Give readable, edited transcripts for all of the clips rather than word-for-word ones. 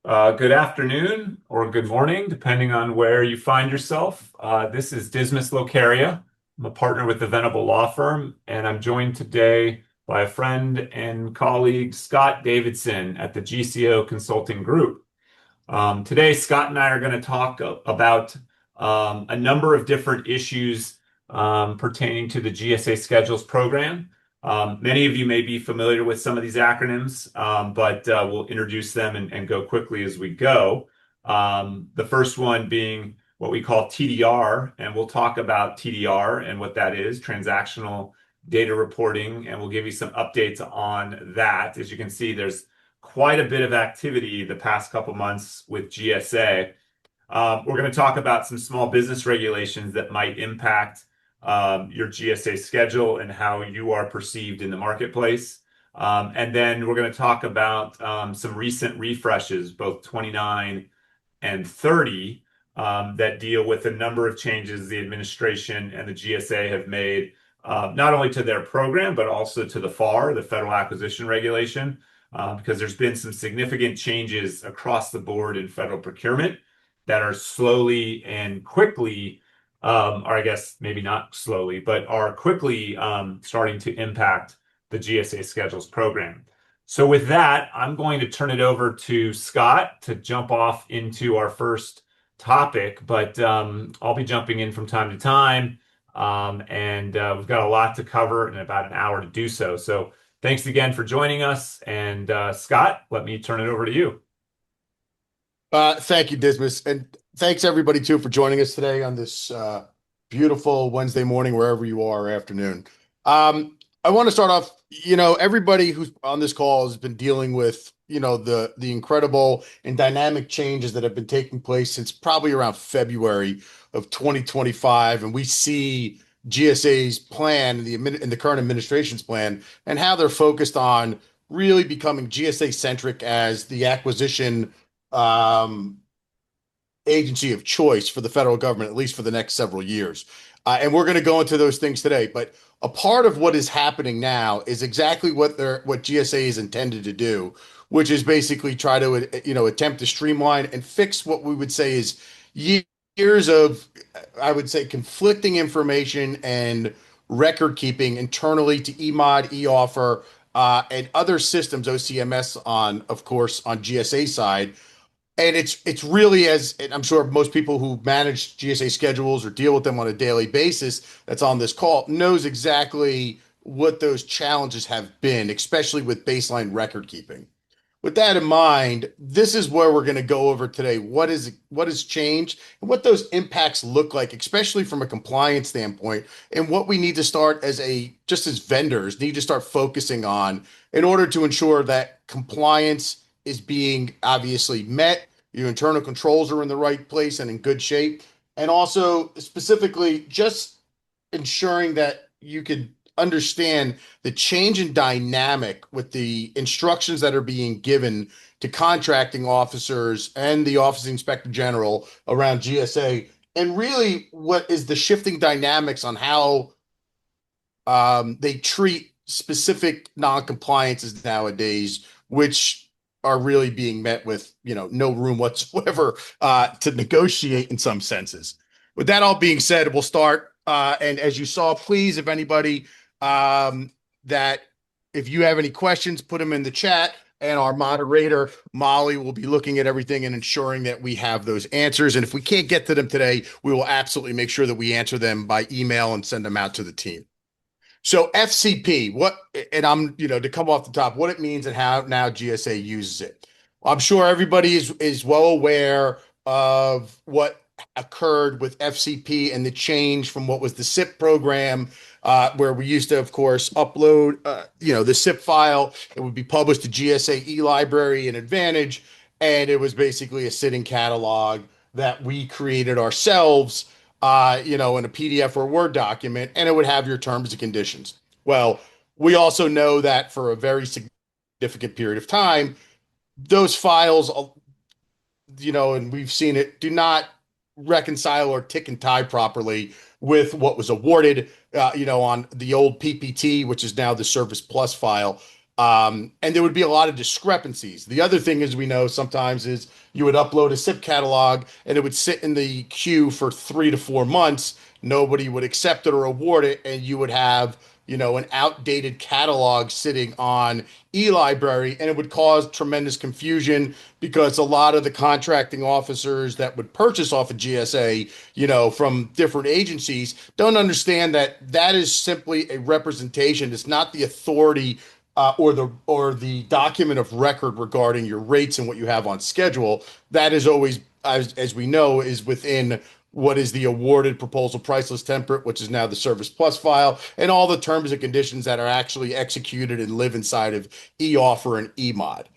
Good afternoon or good morning, depending on where you find yourself. This is Dismas Locaria. I'm a partner with the Venable law firm, and I'm joined today by a friend and colleague, Scott Davidson at the GCO Consulting Group. Today, Scott and I are going to talk about a number of different issues pertaining to the GSA Schedules program. Many of you may be familiar with some of these acronyms, but we'll introduce them and go quickly as we go. The first one being what we call TDR, and we'll talk about TDR and what that is, transactional data reporting, and we'll give you some updates on that. As you can see, there's quite a bit of activity the past couple months with GSA. We're going to talk about some small business regulations that might impact your GSA schedule and how you are perceived in the marketplace. And then we're going to talk about some recent refreshes, both 29 and 30, that deal with a number of changes the administration and the GSA have made, not only to their program, but also to the FAR, the Federal Acquisition Regulation, because there's been some significant changes across the board in federal procurement that are slowly and quickly or I guess maybe not slowly, but are quickly starting to impact the GSA Schedules program. So with that, I'm going to turn it over to Scott to jump off into our first topic, but I'll be jumping in from time to time, and we've got a lot to cover in about an hour to do so. So thanks again for joining us, and Scott, let me turn it over to you. Thank you, Dismas, and thanks everybody too for joining us today on this beautiful Wednesday morning, wherever you are, or afternoon. I want to start off. Everybody who's on this call has been dealing with the incredible and dynamic changes that have been taking place since probably around February of 2025, and we see GSA's plan and the current administration's plan and how they're focused on really becoming GSA centric as the acquisition um, agency of choice for the federal government, at least for the next several years. And we're going to go into those things today. But a part of what is happening now is exactly what GSA is intended to do, which is basically try to attempt to streamline and fix what we would say is years of, I would say, conflicting information and record keeping internally to eMod, eOffer, and other systems, OCMS of course, on GSA side. And it's really, as and I'm sure most people who manage GSA schedules or deal with them on a daily basis that's on this call knows exactly what those challenges have been, especially with baseline record keeping. With that in mind, this is where we're going to go over today. What has changed and what those impacts look like, especially from a compliance standpoint, and what we need to start just as vendors need to start focusing on in order to ensure that compliance is being obviously met, your internal controls are in the right place and in good shape, and also specifically just ensuring that you can understand the change in dynamic with the instructions that are being given to contracting officers and the Office of the Inspector General around GSA, and really what is the shifting dynamics on how they treat specific non-compliances nowadays, which are really being met with no room whatsoever to negotiate in some senses. With that all being said, we'll start. And as you saw, please, if anybody that if you have any questions, put them in the chat, and our moderator Molly will be looking at everything and ensuring that we have those answers. And if we can't get to them today, we will absolutely make sure that we answer them by email and send them out to the team. So FCP, to come off the top, what it means and how now GSA uses it. I'm sure everybody is well aware of what occurred with FCP and the change from what was the SIP program, where we used to, of course, upload, the SIP file. It would be published to GSA eLibrary and Advantage, and it was basically a sitting catalog that we created ourselves, in a PDF or Word document, and it would have your terms and conditions. Well, we also know that for a very significant period of time, those files, and we've seen it, do not reconcile or tick and tie properly with what was awarded, on the old PPT, which is now the Service Plus file. And there would be a lot of discrepancies. The other thing, as we know, sometimes is you would upload a SIP catalog and it would sit in the queue for 3 to 4 months. Nobody would accept it or award it, and you would have, an outdated catalog sitting on e-library, and it would cause tremendous confusion because a lot of the contracting officers that would purchase off of GSA, from different agencies, don't understand that that is simply a representation. It's not the authority or the document of record regarding your rates and what you have on schedule. That is always, as we know, is within what is the awarded proposal price list template, which is now the Service Plus file, and all the terms and conditions that are actually executed and live inside of e-offer and e-mod.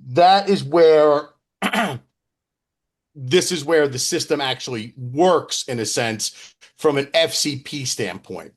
That is where this is where the system actually works in a sense from an FCP standpoint.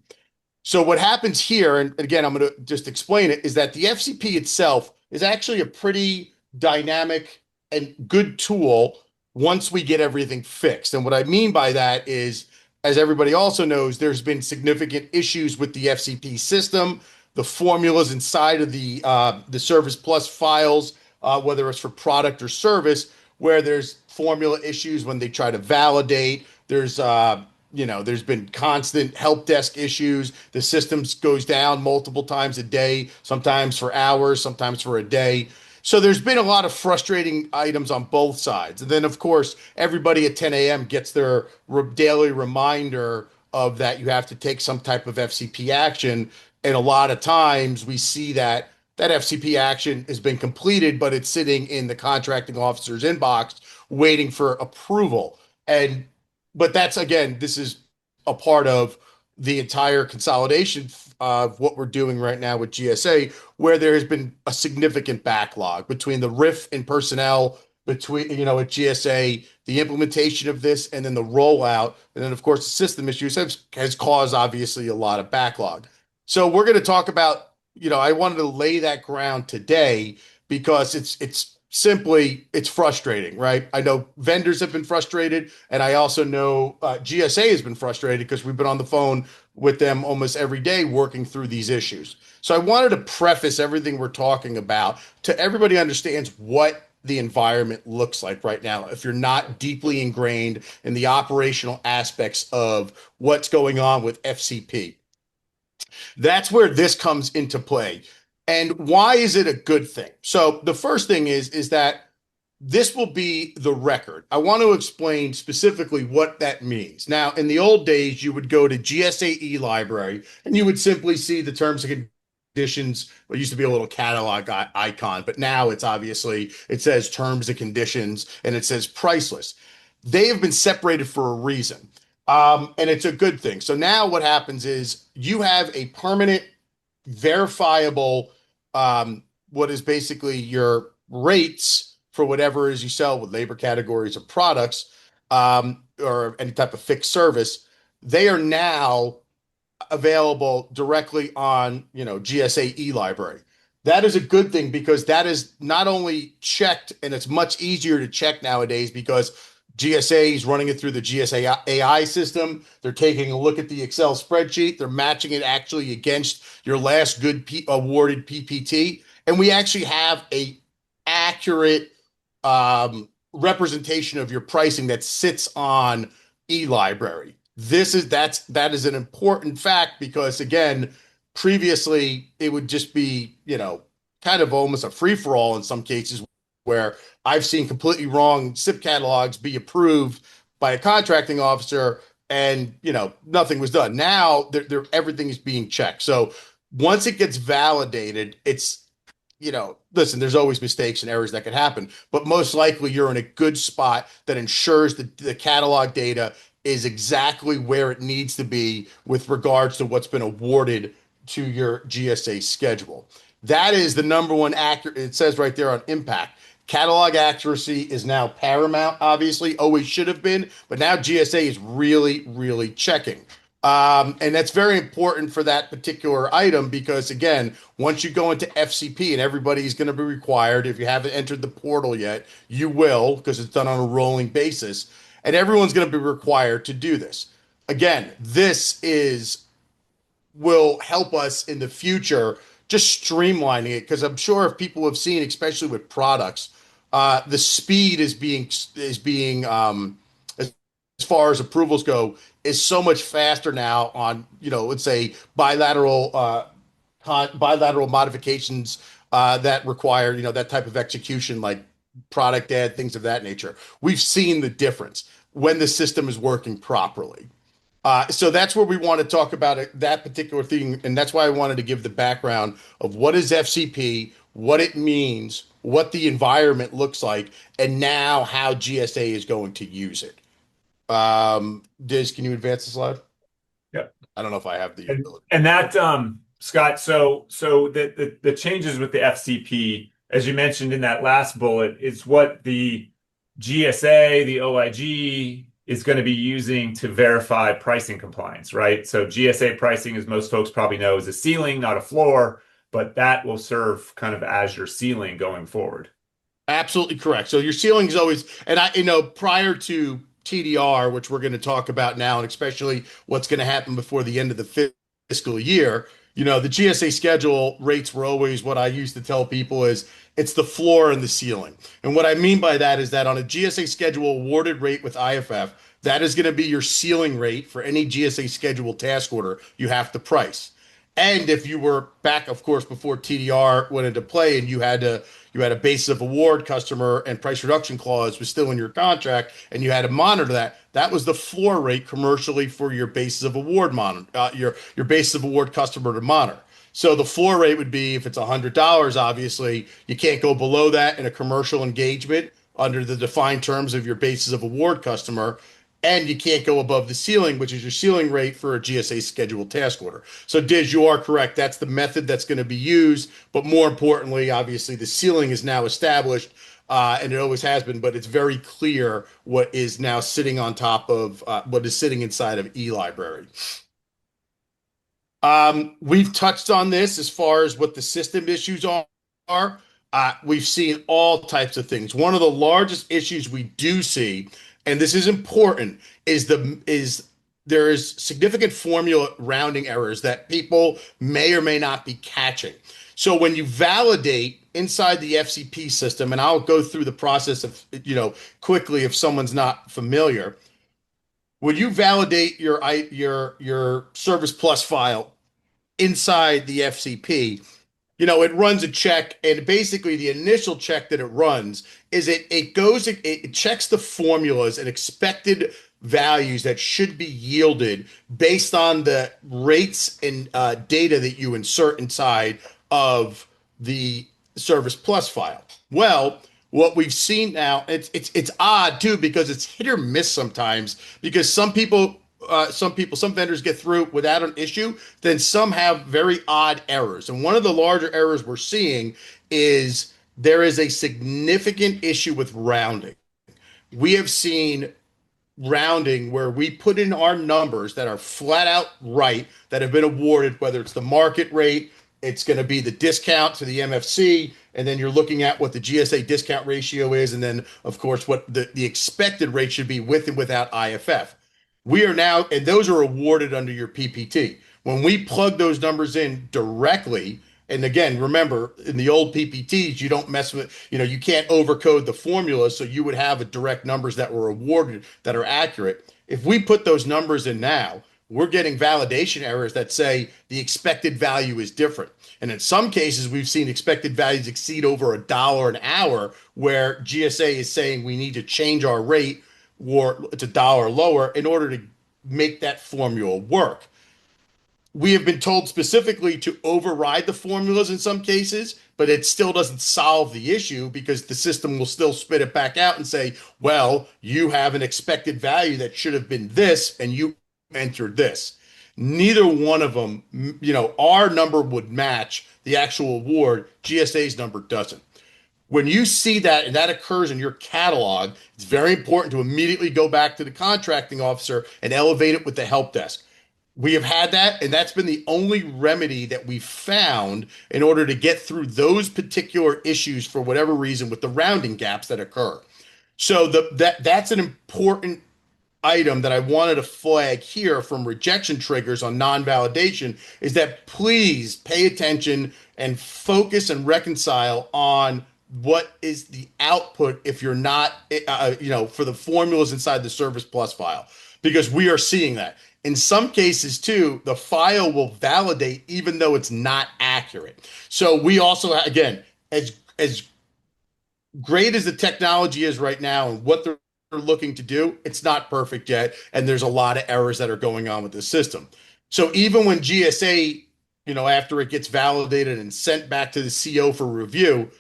So what happens here, and again, I'm going to just explain it, is that the FCP itself is actually a pretty dynamic and good tool once we get everything fixed. And what I mean by that is, as everybody also knows, there's been significant issues with the FCP system, the formulas inside of the Service Plus files, whether it's for product or service, where there's formula issues when they try to validate. There's been constant help desk issues. The system goes down multiple times a day, sometimes for hours, sometimes for a day. So there's been a lot of frustrating items on both sides. And then, of course, everybody at 10 a.m. gets their daily reminder of that you have to take some type of FCP action. And a lot of times we see that FCP action has been completed, but it's sitting in the contracting officer's inbox waiting for approval. But that's, again, this is a part of the entire consolidation of what we're doing right now with GSA, where there has been a significant backlog between the RIF and personnel, between, at GSA, the implementation of this, and then the rollout. And then, of course, the system issues has caused, obviously, a lot of backlog. So we're going to talk about, I wanted to lay that ground today because it's frustrating, right? I know vendors have been frustrated, and I also know GSA has been frustrated because we've been on the phone with them almost every day working through these issues. So I wanted to preface everything we're talking about to everybody understands what the environment looks like right now. If you're not deeply ingrained in the operational aspects of what's going on with FCP, that's where this comes into play. And why is it a good thing? So the first thing is that this will be the record. I want to explain specifically what that means. Now, in the old days, you would go to GSA e-library and you would simply see the terms and conditions. It used to be a little catalog icon, but now it says terms and conditions and it says priceless. They have been separated for a reason. And it's a good thing. So now what happens is you have a permanent, verifiable, what is basically your rates for whatever it is you sell with labor categories or products, or any type of fixed service. They are now available directly on, GSA e-library. That is a good thing because that is not only checked, and it's much easier to check nowadays because GSA is running it through the GSA AI system. They're taking a look at the Excel spreadsheet. They're matching it actually against your last good awarded PPT. And we actually have a accurate representation of your pricing that sits on e-library. That is an important fact because, again, previously it would just be, kind of almost a free-for-all in some cases, where I've seen completely wrong SIP catalogs be approved by a contracting officer and, nothing was done. Now everything is being checked. So once it gets validated, it's, listen, there's always mistakes and errors that could happen, but most likely you're in a good spot that ensures that the catalog data is exactly where it needs to be with regards to what's been awarded to your GSA schedule. That is the number one accurate. It says right there on impact. Catalog accuracy is now paramount, obviously, always should have been, but now GSA is really, really checking. And that's very important for that particular item because, again, once you go into FCP, and everybody's going to be required, if you haven't entered the portal yet, you will because it's done on a rolling basis, and everyone's going to be required to do this. Again, will help us in the future just streamlining it, because I'm sure if people have seen, especially with products, the speed is being as far as approvals go, is so much faster now on, let's say bilateral modifications that require, that type of execution, like product ad, things of that nature. We've seen the difference when the system is working properly. So that's where we want to talk about it, that particular thing. And that's why I wanted to give the background of what is FCP, what it means, what the environment looks like, and now how GSA is going to use it. Diz, can you advance the slide? Yep. I don't know if I have the And ability. and that Scott, so the changes with the FCP, as you mentioned in that last bullet, is what the GSA, the OIG is going to be using to verify pricing compliance, right? So GSA pricing, as most folks probably know, is a ceiling, not a floor, but that will serve kind of as your ceiling going forward. Absolutely correct. So your ceiling is always, and prior to TDR, which we're going to talk about now, and especially what's going to happen before the end of the fiscal year, the GSA schedule rates were always, what I used to tell people is, it's the floor and the ceiling. And what I mean by that is that on a GSA schedule awarded rate with IFF, that is going to be your ceiling rate for any GSA schedule task order you have to price. And if you were back, of course, before TDR went into play, and you had a basis of award customer and price reduction clause was still in your contract, and you had to monitor that. That was the floor rate commercially for your basis of award monitor, your basis of award customer to monitor. So the floor rate would be, if it's $100, obviously you can't go below that in a commercial engagement under the defined terms of your basis of award customer. And you can't go above the ceiling, which is your ceiling rate for a GSA scheduled task order. So, Diz, you are correct. That's the method that's going to be used. But more importantly, obviously, the ceiling is now established, and it always has been. But it's very clear what is now sitting on top of what is sitting inside of eLibrary. We've touched on this as far as what the system issues are. We've seen all types of things. One of the largest issues we do see, and this is important, is there is significant formula rounding errors that people may or may not be catching. So when you validate inside the FCP system, and I'll go through the process of, quickly if someone's not familiar, when you validate your Service Plus file inside the FCP, it runs a check, and basically the initial check that it runs is it checks the formulas and expected values that should be yielded based on the rates and data that you insert inside of the Service Plus file. Well, what we've seen now, it's odd too, because it's hit or miss sometimes, because some vendors get through without an issue, then some have very odd errors. And one of the larger errors we're seeing is there is a significant issue with rounding. We have seen rounding where we put in our numbers that are flat out right, that have been awarded, whether it's the market rate, it's going to be the discount to the MFC, and then you're looking at what the GSA discount ratio is, and then, of course, what the expected rate should be with and without IFF. We are now, and those are awarded under your PPT. When we plug those numbers in directly, and again, remember, in the old PPTs, you don't mess with, you can't overcode the formula, so you would have a direct numbers that were awarded that are accurate. If we put those numbers in now, we're getting validation errors that say the expected value is different. And in some cases, we've seen expected values exceed over $1 an hour, where GSA is saying we need to change our rate, or it's $1 lower, in order to make that formula work. We have been told specifically to override the formulas in some cases, but it still doesn't solve the issue, because the system will still spit it back out and say, well, you have an expected value that should have been this, and you entered this. Neither one of them, our number would match the actual award. GSA's number doesn't. When you see that and that occurs in your catalog, it's very important to immediately go back to the contracting officer and elevate it with the help desk. We have had that, and that's been the only remedy that we've found in order to get through those particular issues, for whatever reason, with the rounding gaps that occur. So that's an important item that I wanted to flag here from rejection triggers on non-validation is that please pay attention and focus and reconcile on what is the output if you're not, for the formulas inside the Service Plus file, because we are seeing that. In some cases, too, the file will validate even though it's not accurate. So we also, again, as great as the technology is right now and what they're looking to do, it's not perfect yet. And there's a lot of errors that are going on with the system. So even when GSA, after it gets validated and sent back to the CO for review,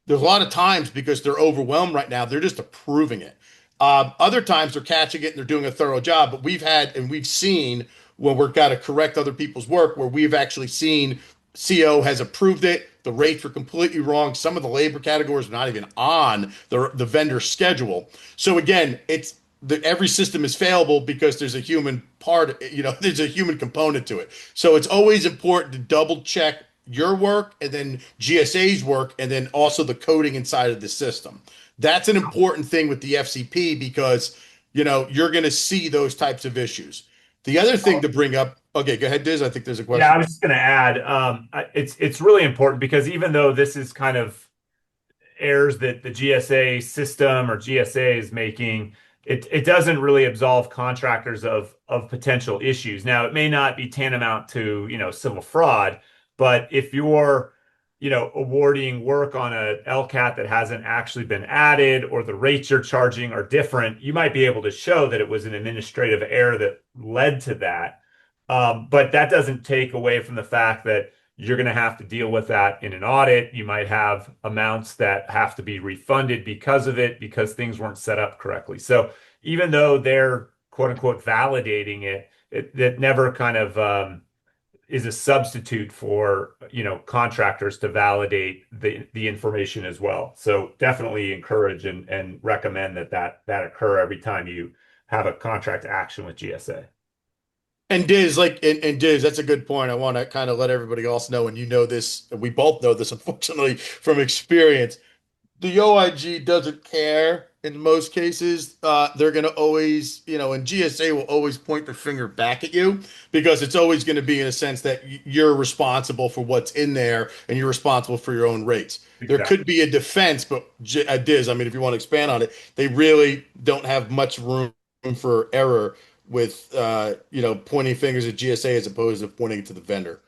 there's a lot of times because they're overwhelmed right now, they're just approving it. Other times they're catching it and they're doing a thorough job. But we've seen when we've got to correct other people's work where we've actually seen CO has approved it. The rates were completely wrong. Some of the labor categories are not even on the vendor schedule. So again, every system is failable because there's a human part, there's a human component to it. So it's always important to double check your work and then GSA's work and then also the coding inside of the system. That's an important thing with the FCP because you're going to see those types of issues. The other thing to bring up, okay, go ahead, Diz. I think there's a Yeah, I question. was just going to add, it's really important because even though this is kind of errors that the GSA system or GSA is making, it doesn't really absolve contractors of potential issues. Now, it may not be tantamount to, civil fraud, but if you're, awarding work on a LCAT that hasn't actually been added or the rates you're charging are different, you might be able to show that it was an administrative error that led to that. But that doesn't take away from the fact that you're going to have to deal with that in an audit. You might have amounts that have to be refunded because of it, because things weren't set up correctly. So even though they're quote unquote validating it, it never kind of is a substitute for, contractors to validate the information as well. So definitely encourage and recommend that occur every time you have a contract action with GSA. And Diz, and Diz, that's a good point. I want to kind of let everybody else know, and this, we both know this, unfortunately, from experience. The OIG doesn't care in most cases. They're going to always, and GSA will always point the finger back at you because it's always going to be in a sense that you're responsible for what's in there and you're responsible for your own rates. There could Exactly. be a defense, but Diz, I mean, if you want to expand on it, they really don't have much room for error with, pointing fingers at GSA as opposed to pointing it to the vendor.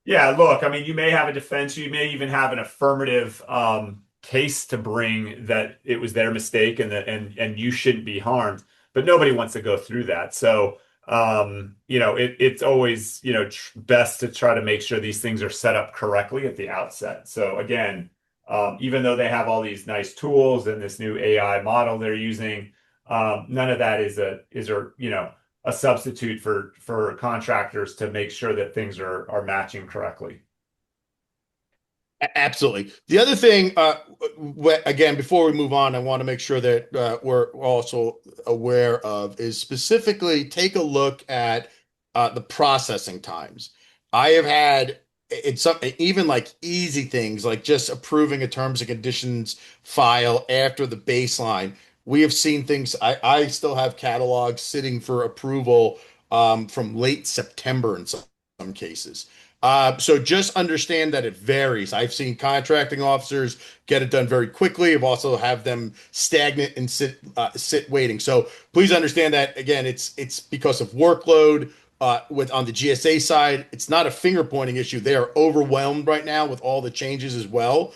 Yeah, look, I mean, you may have a defense, you may even have an affirmative case to bring that it was their mistake and that and you shouldn't be harmed, but nobody wants to go through that. So, it's always, best to try to make sure these things are set up correctly at the outset. So again, even though they have all these nice tools and this new AI model they're using, none of that is a substitute for contractors to make sure that things are matching correctly. Absolutely. The other thing, again, before we move on, I want to make sure that we're also aware of is specifically take a look at the processing times. I have had it's some even like easy things like just approving a terms and conditions file after the baseline. We have seen things. I still have catalogs sitting for approval from late September in some cases. So just understand that it varies. I've seen contracting officers get it done very quickly. I've also have them stagnant and sit waiting. So please understand that again, it's because of workload. With on the GSA side, it's not a finger pointing issue. They are overwhelmed right now with all the changes as well.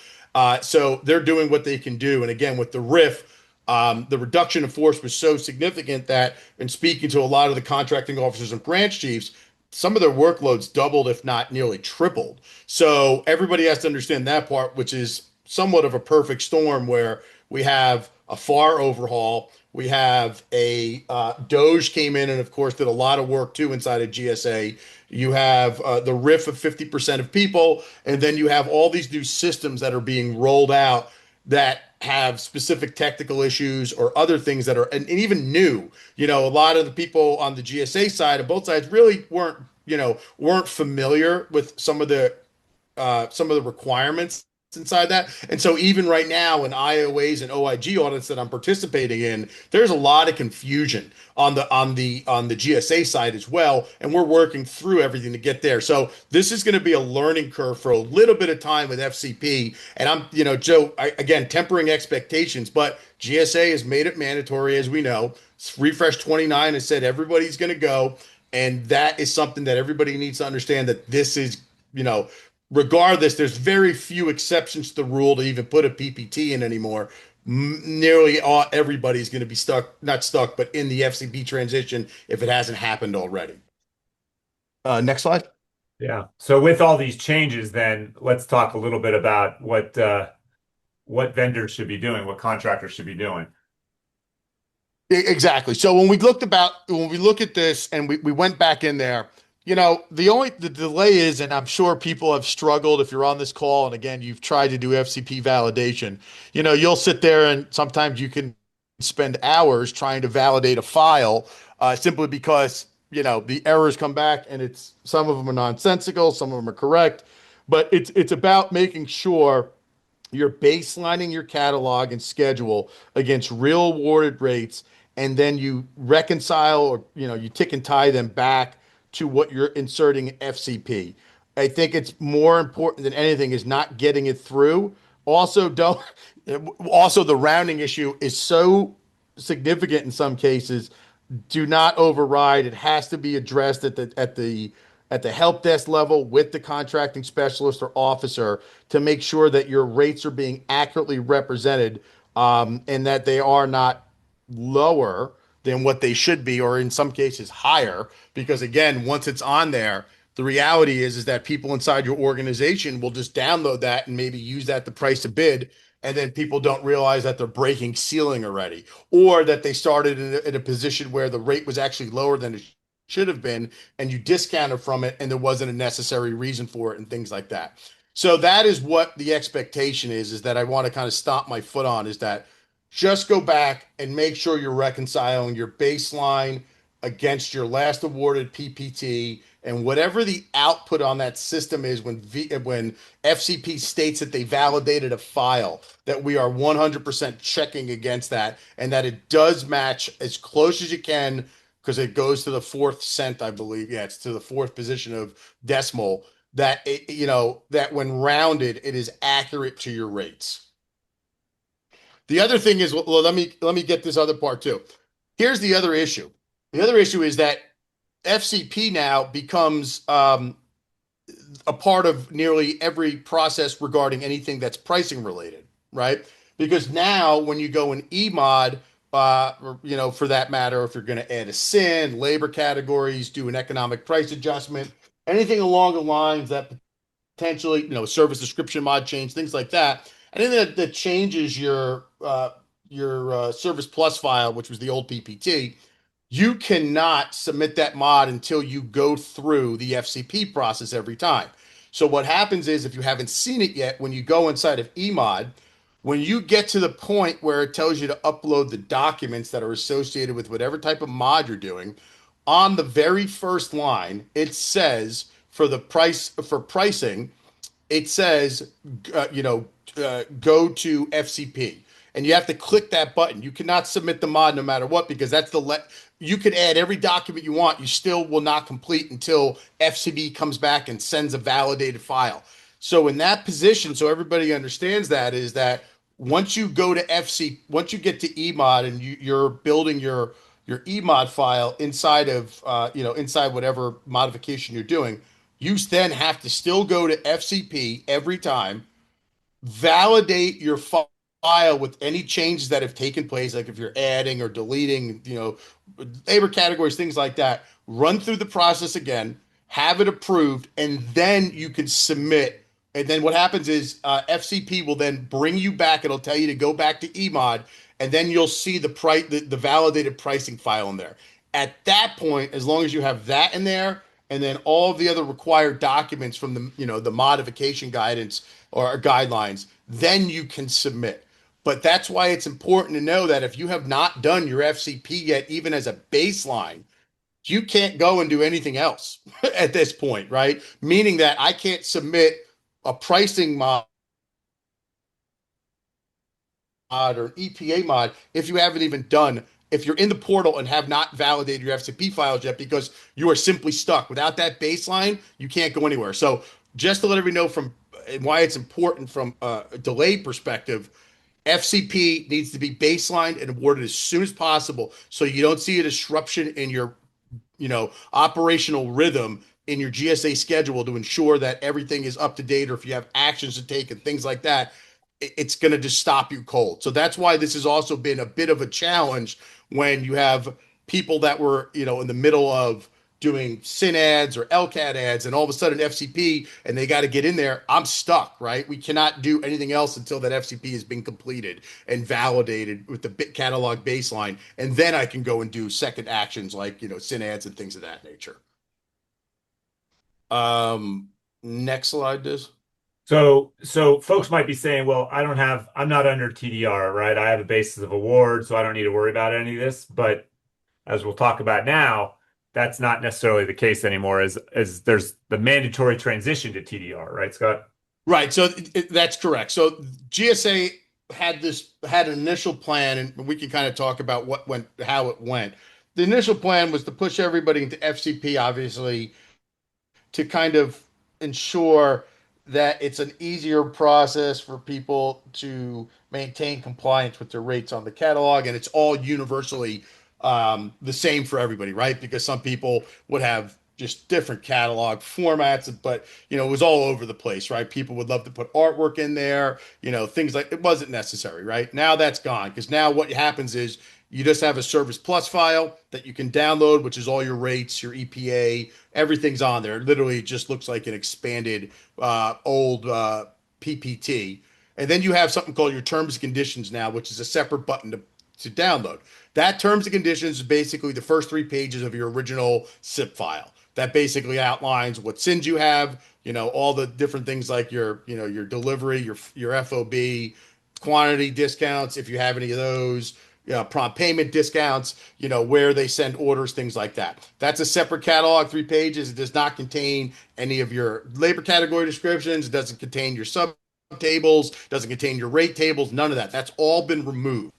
So they're doing what they can do. And again, with the RIF, the reduction in force was so significant that in speaking to a lot of the contracting officers and branch chiefs, some of their workloads doubled, if not nearly tripled. So everybody has to understand that part, which is somewhat of a perfect storm where we have a FAR overhaul. We have a Doge came in and, of course, did a lot of work too inside of GSA. You have the RIF of 50% of people, and then you have all these new systems that are being rolled out that have specific technical issues or other things that are and even new. A lot of the people on the GSA side of both sides really weren't familiar with some of the requirements inside that. And so even right now in IOAs and OIG audits that I'm participating in, there's a lot of confusion on the GSA side as well. And we're working through everything to get there. So this is going to be a learning curve for a little bit of time with FCP. And Joe, again, tempering expectations, but GSA has made it mandatory, as we know. Refresh 29 has said everybody's going to go. And that is something that everybody needs to understand, that this is, you know, regardless, there's very few exceptions to the rule to even put a PPT in anymore. Nearly everybody's going to be stuck, not stuck, but in the FCP transition if it hasn't happened already. Next slide. Yeah. So with all these changes, then let's talk a little bit about what vendors should be doing, what contractors should be doing. Exactly. So when we look at this and we went back in there, the delay is, and I'm sure people have struggled if you're on this call, and again, you've tried to do FCP validation, you'll sit there and sometimes you can spend hours trying to validate a file, simply because, the errors come back and some of them are nonsensical, some of them are correct, but it's about making sure you're baselining your catalog and schedule against real awarded rates, and then you reconcile, or you tick and tie them back to what you're inserting in FCP. I think it's more important than anything is not getting it through. Also, don't also the rounding issue is so significant in some cases. Do not override. It has to be addressed at the help desk level with the contracting specialist or officer to make sure that your rates are being accurately represented, and that they are not lower than what they should be, or in some cases higher. Because again, once it's on there, the reality is that people inside your organization will just download that and maybe use that to price a bid, and then people don't realize that they're breaking ceiling already, or that they started in a position where the rate was actually lower than it should have been, and you discounted from it and there wasn't a necessary reason for it, and things like that. So that is what the expectation is that I want to kind of stomp my foot on, is that just go back and make sure you're reconciling your baseline against your last awarded PPT, and whatever the output on that system is when FCP states that they validated a file, that we are 100% checking against that, and that it does match as close as you can, because it goes to the fourth cent, I believe. Yeah, it's to the fourth position of decimal. That when rounded, it is accurate to your rates. The other thing is, well, let me get this other part too. Here's the other issue. The other issue is that FCP now becomes a part of nearly every process regarding anything that's pricing related, right? Because now when you go in EMOD, or, for that matter, if you're going to add a SIN, labor categories, do an economic price adjustment, anything along the lines that potentially, service description mod change, things like that. Anything that changes your service plus file, which was the old PPT, you cannot submit that mod until you go through the FCP process every time. So what happens is, if you haven't seen it yet, when you go inside of eMod, when you get to the point where it tells you to upload the documents that are associated with whatever type of mod you're doing, on the very first line, it says for pricing, it says, go to FCP, and you have to click that button. You cannot submit the mod no matter what, because you could add every document you want. You still will not complete until FCP comes back and sends a validated file. So in that position, so everybody understands that, is that once you go to once you get to eMod and you're building your eMod file inside of inside whatever modification you're doing, you then have to still go to FCP every time, validate your file with any changes that have taken place, like if you're adding or deleting, labor categories, things like that, run through the process again, have it approved, and then you can submit. And then what happens is, FCP will then bring you back. It'll tell you to go back to eMod, and then you'll see the validated pricing file in there. At that point, as long as you have that in there, and then all of the other required documents from the modification guidance or guidelines, then you can submit. But that's why it's important to know that if you have not done your FCP yet, even as a baseline, you can't go and do anything else at this point, right? Meaning that I can't submit a pricing mod or an EPA mod if you haven't even done, if you're in the portal and have not validated your FCP files yet, because you are simply stuck. Without that baseline, you can't go anywhere. So just to let everybody know from and why it's important from a delay perspective, FCP needs to be baselined and awarded as soon as possible so you don't see a disruption in your operational rhythm in your GSA schedule to ensure that everything is up to date, or if you have actions to take and things like that, it's going to just stop you cold. So that's why this has also been a bit of a challenge when you have people that were, in the middle of doing SIN ads or LCAT ads, and all of a sudden FCP, and they got to get in there. I'm stuck, right? We cannot do anything else until that FCP has been completed and validated with the bit catalog baseline. And then I can go and do second actions like, SIN ads and things of that nature. Next slide, Diz. So folks might be saying, well, I'm not under TDR, right? I have a basis of award, so I don't need to worry about any of this. But as we'll talk about now, that's not necessarily the case anymore, as there's the mandatory transition to TDR, right, Scott? Right. So that's correct. So GSA had an initial plan, and we can kind of talk about how it went. The initial plan was to push everybody into FCP, obviously, to kind of ensure that it's an easier process for people to maintain compliance with their rates on the catalog, and it's all universally the same for everybody, right? Because some people would have just different catalog formats, but it was all over the place, right? People would love to put artwork in there, things like, it wasn't necessary, right? Now that's gone, because now what happens is you just have a Service Plus file that you can download, which is all your rates, your EPA, everything's on there. Literally, it just looks like an expanded old PPT. And then you have something called your terms and conditions now, which is a separate button to download. That terms and conditions is basically the first 3 pages of your original SIP file. That basically outlines what SINs you have, all the different things like your delivery, your FOB, quantity discounts, if you have any of those, prompt payment discounts, where they send orders, things like that. That's a separate catalog, 3 pages. It does not contain any of your labor category descriptions. It doesn't contain your sub tables, doesn't contain your rate tables, none of that. That's all been removed.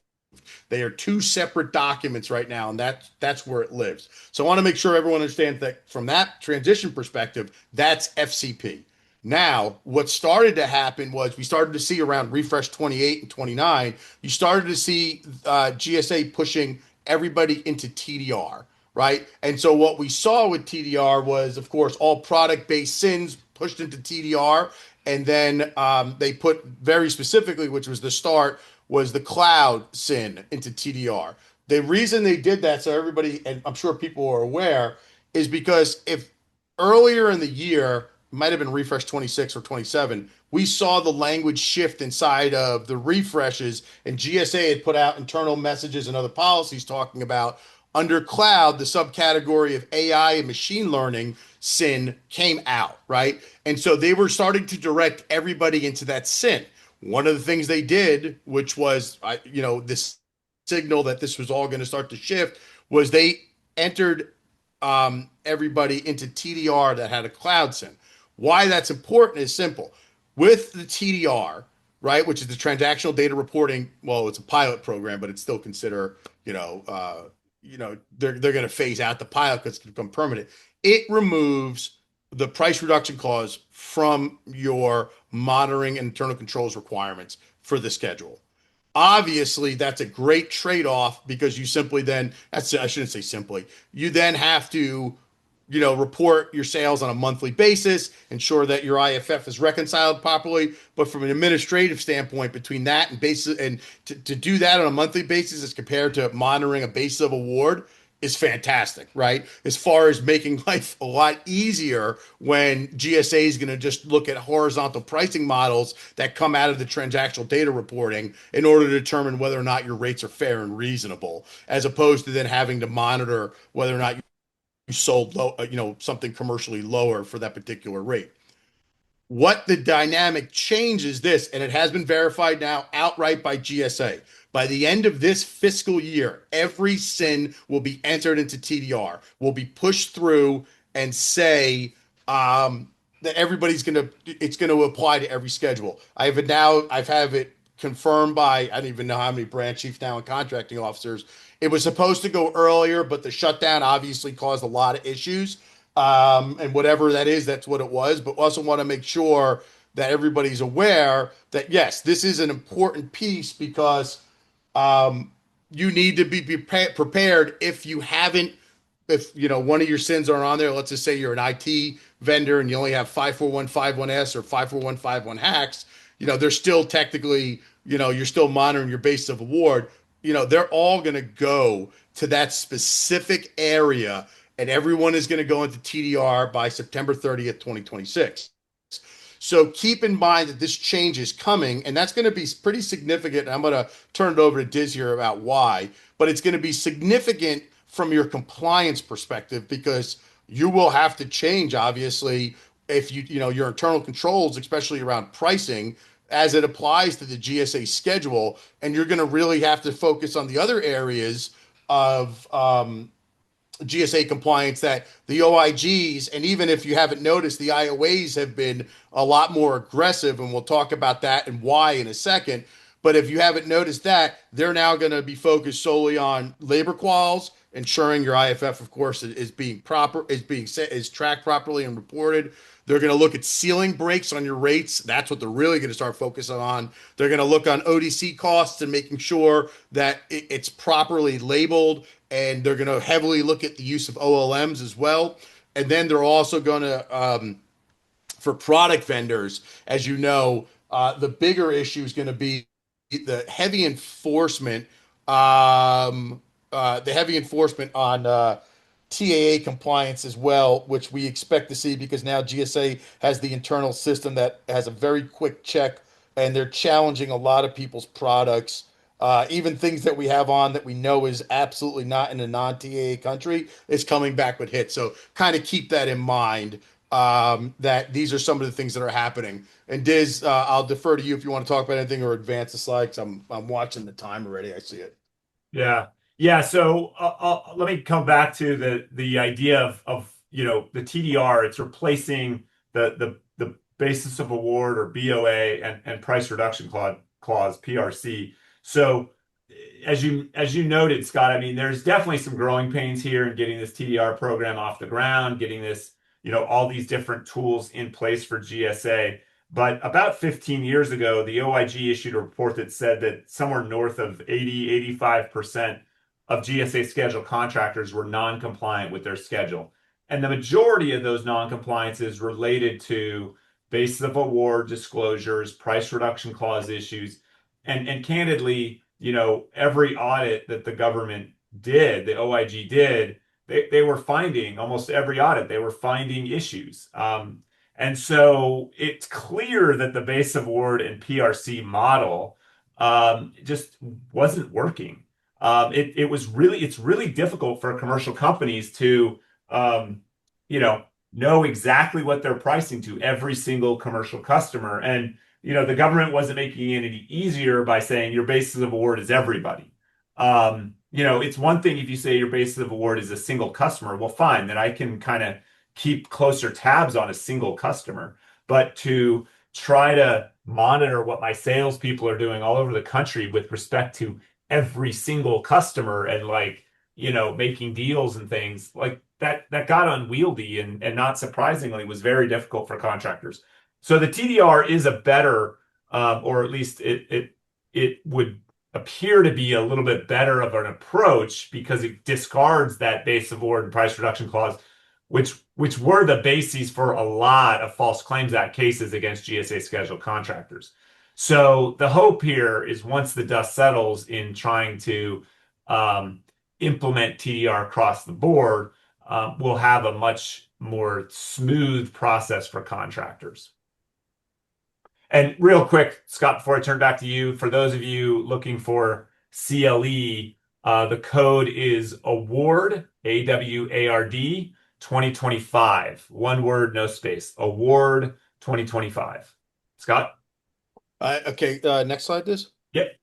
They are 2 separate documents right now, and that's where it lives. So I want to make sure everyone understands that from that transition perspective, that's FCP. Now, what started to happen was we started to see around refresh 28 and 29, you started to see GSA pushing everybody into TDR, right? And so what we saw with TDR was, of course, all product-based SINs pushed into TDR, and then they put very specifically, which was the start, was the cloud SIN into TDR. The reason they did that, so everybody, and I'm sure people are aware, is because if earlier in the year, might have been refresh 26 or 27, we saw the language shift inside of the refreshes, and GSA had put out internal messages and other policies talking about under cloud, the subcategory of AI and machine learning SIN came out, right? And so they were starting to direct everybody into that SIN. One of the things they did, which was, this signal that this was all going to start to shift, was they entered everybody into TDR that had a cloud SIN. Why that's important is simple. With the TDR, right, which is the transactional data reporting, well, it's a pilot program, but it's still consider, they're going to phase out the pilot because it's become permanent. It removes the price reduction clause from your monitoring and internal controls requirements for the schedule. Obviously, that's a great trade-off because you simply then, I shouldn't say simply, you then have to, report your sales on a monthly basis, ensure that your IFF is reconciled properly. But from an administrative standpoint, between that and basis, and to do that on a monthly basis as compared to monitoring a basis of award, is fantastic, right? As far as making life a lot easier when GSA is going to just look at horizontal pricing models that come out of the transactional data reporting in order to determine whether or not your rates are fair and reasonable, as opposed to then having to monitor whether or not you sold something commercially lower for that particular rate. What the dynamic change is this, and it has been verified now outright by GSA. By the end of this fiscal year, every SIN will be entered into TDR, will be pushed through and say that it's going to apply to every schedule. I've had it confirmed by, I don't even know how many branch chiefs now and contracting officers. It was supposed to go earlier, but the shutdown obviously caused a lot of issues. And whatever that is, that's what it was. But also want to make sure that everybody's aware that yes, this is an important piece because um, you need to be prepared if you haven't, if you know one of your sins are on there. Let's just say you're an IT vendor and you only have 54151S or 54151 hacks. You know, they're still technically, you know, you're still monitoring your basis of award. You know, they're all going to go to that specific area, and everyone is going to go into TDR by September 30th, 2026. So keep in mind that this change is coming, and that's going to be pretty significant. I'm going to turn it over to Diz here about why, but it's going to be significant from your compliance perspective because you will have to change, obviously, if you know your internal controls, especially around pricing, as it applies to the GSA schedule, and you're going to really have to focus on the other areas of GSA compliance that the OIGs, and even if you haven't noticed, the IOAs have been a lot more aggressive, and we'll talk about that and why in a second. But if you haven't noticed that, they're now going to be focused solely on labor quals, ensuring your IFF, of course, is being proper, is being set, is tracked properly and reported. They're going to look at ceiling breaks on your rates. That's what they're really going to start focusing on. They're going to look on ODC costs and making sure that it's properly labeled, and they're going to heavily look at the use of OLMs as well. And then they're also going to, for product vendors, as you know, the bigger issue is going to be the heavy enforcement, on TAA compliance as well, which we expect to see because now GSA has the internal system that has a very quick check, and they're challenging a lot of people's products. Even things that we have on that we know is absolutely not in a non-TAA country is coming back with hits. So kind of keep that in mind, that these are some of the things that are happening. And Diz, I'll defer to you if you want to talk about anything or advance the slide 'cause I'm watching the time already. I see it. Yeah. Yeah. So let me come back to the idea of the TDR. It's replacing the basis of award or BOA and price reduction clause PRC. So as you noted, Scott, I mean, there's definitely some growing pains here in getting this TDR program off the ground, getting this, all these different tools in place for GSA. But about 15 years ago, the OIG issued a report that said that somewhere north of 85% of GSA schedule contractors were non-compliant with their schedule. And the majority of those non-compliances related to basis of award disclosures, price reduction clause issues, and candidly, every audit that the government did, the OIG did, they were finding almost every audit, they were finding issues. And so it's clear that the base award and PRC model just wasn't working. It's really difficult for commercial companies to, know exactly what they're pricing to every single commercial customer. And, the government wasn't making it any easier by saying your basis of award is everybody. It's one thing if you say your basis of award is a single customer. Well, fine, then I can kind of keep closer tabs on a single customer. But to try to monitor what my salespeople are doing all over the country with respect to every single customer and making deals and things like that got unwieldy and not surprisingly was very difficult for contractors. So the TDR is a better, or at least it would appear to be a little bit better of an approach because it discards that base award and price reduction clause, which were the bases for a lot of False Claims Act cases against GSA scheduled contractors. So the hope here is once the dust settles in trying to implement TDR across the board, we'll have a much more smooth process for contractors. And real quick, Scott, before I turn back to you, for those of you looking for CLE, the code is award, AWARD, 2025. One word, no space. Award 2025. Scott? Okay, next slide, Diz. Yep.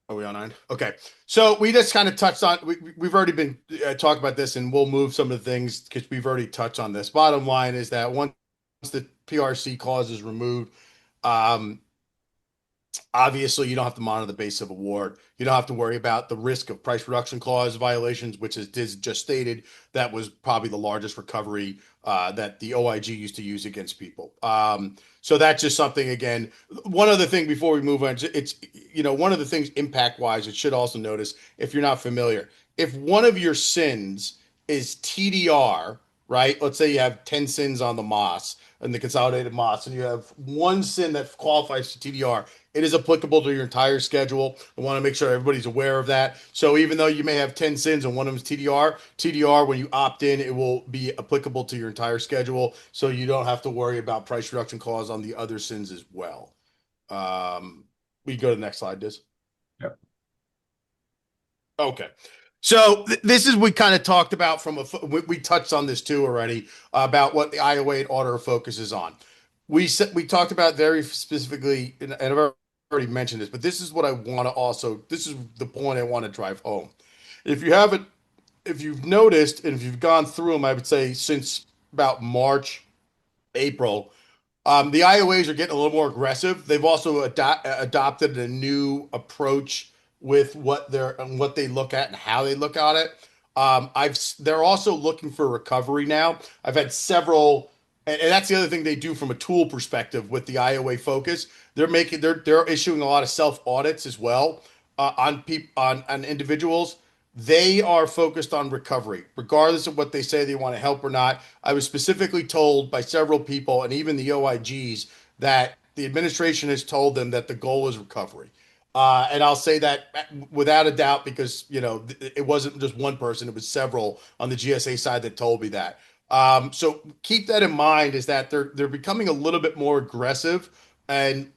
Are we on 9? Okay. So we just kind of touched on, we've already been talking about this, and we'll move some of the things because we've already touched on this. Bottom line is that once the PRC clause is removed, Um, Obviously, you don't have to monitor the base of award. You don't have to worry about the risk of price reduction clause violations, which is Diz just stated. That was probably the largest recovery that the OIG used to use against people. So that's just something, again. One other thing before we move on, it's, one of the things impact wise, it should also notice if you're not familiar, if one of your sins is TDR, right? Let's say you have 10 sins on the MOS and the consolidated MOS, and you have one sin that qualifies to TDR. It is applicable to your entire schedule. I want to make sure everybody's aware of that. So even though you may have 10 sins and one of them is TDR, when you opt in, it will be applicable to your entire schedule. So you don't have to worry about price reduction clause on the other sins as well. We go to the next slide, Diz. Yep. Okay. So this is, we kind of talked about we touched on this too already, about what the IOA order focuses on. We talked about very specifically, and I've already mentioned this, but this is what I want to also, this is the point I want to drive home. If you haven't, if you've noticed, and if you've gone through them, I would say since about March, April, the IOAs are getting a little more aggressive. They've also adopted a new approach with what they look at and how they look at it. They're also looking for recovery now. I've had several, and that's the other thing they do from a tool perspective with the IOA focus. They're issuing a lot of self audits as well on individuals. They are focused on recovery, regardless of what they say they want to help or not. I was specifically told by several people and even the OIGs that the administration has told them that the goal is recovery. And I'll say that without a doubt because, it wasn't just one person, it was several on the GSA side that told me that. So keep that in mind, is that they're becoming a little bit more aggressive and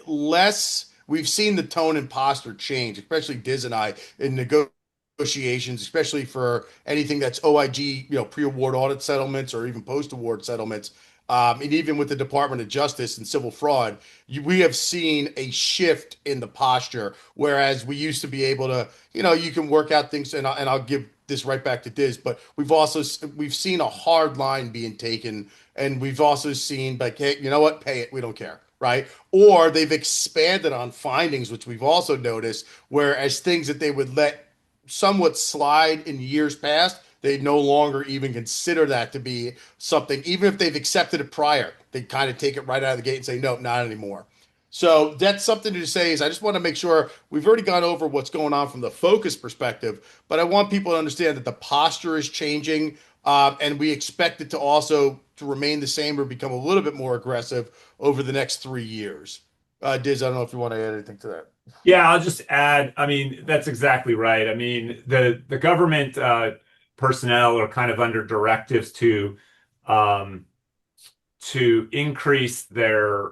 less. We've seen the tone and posture change, especially Diz and I in negotiations, especially for anything that's OIG, pre-award audit settlements or even post-award settlements. And even with the Department of Justice and civil fraud, we have seen a shift in the posture. Whereas we used to be able to, you can work out things, and I'll give this right back to Diz, but we've seen a hard line being taken, and we've also seen like, hey, you know what, pay it, we don't care, right? Or they've expanded on findings, which we've also noticed, whereas things that they would let somewhat slide in years past, they no longer even consider that to be something. Even if they've accepted it prior, they kind of take it right out of the gate and say, nope, not anymore. So that's something to say, is I just want to make sure we've already gone over what's going on from the focus perspective, but I want people to understand that the posture is changing, and we expect it to also to remain the same or become a little bit more aggressive over the next 3 years. Diz, I don't know if you want to add anything to that. Yeah, I'll just add, I mean, that's exactly right. I mean, the government personnel are kind of under directives um, to increase their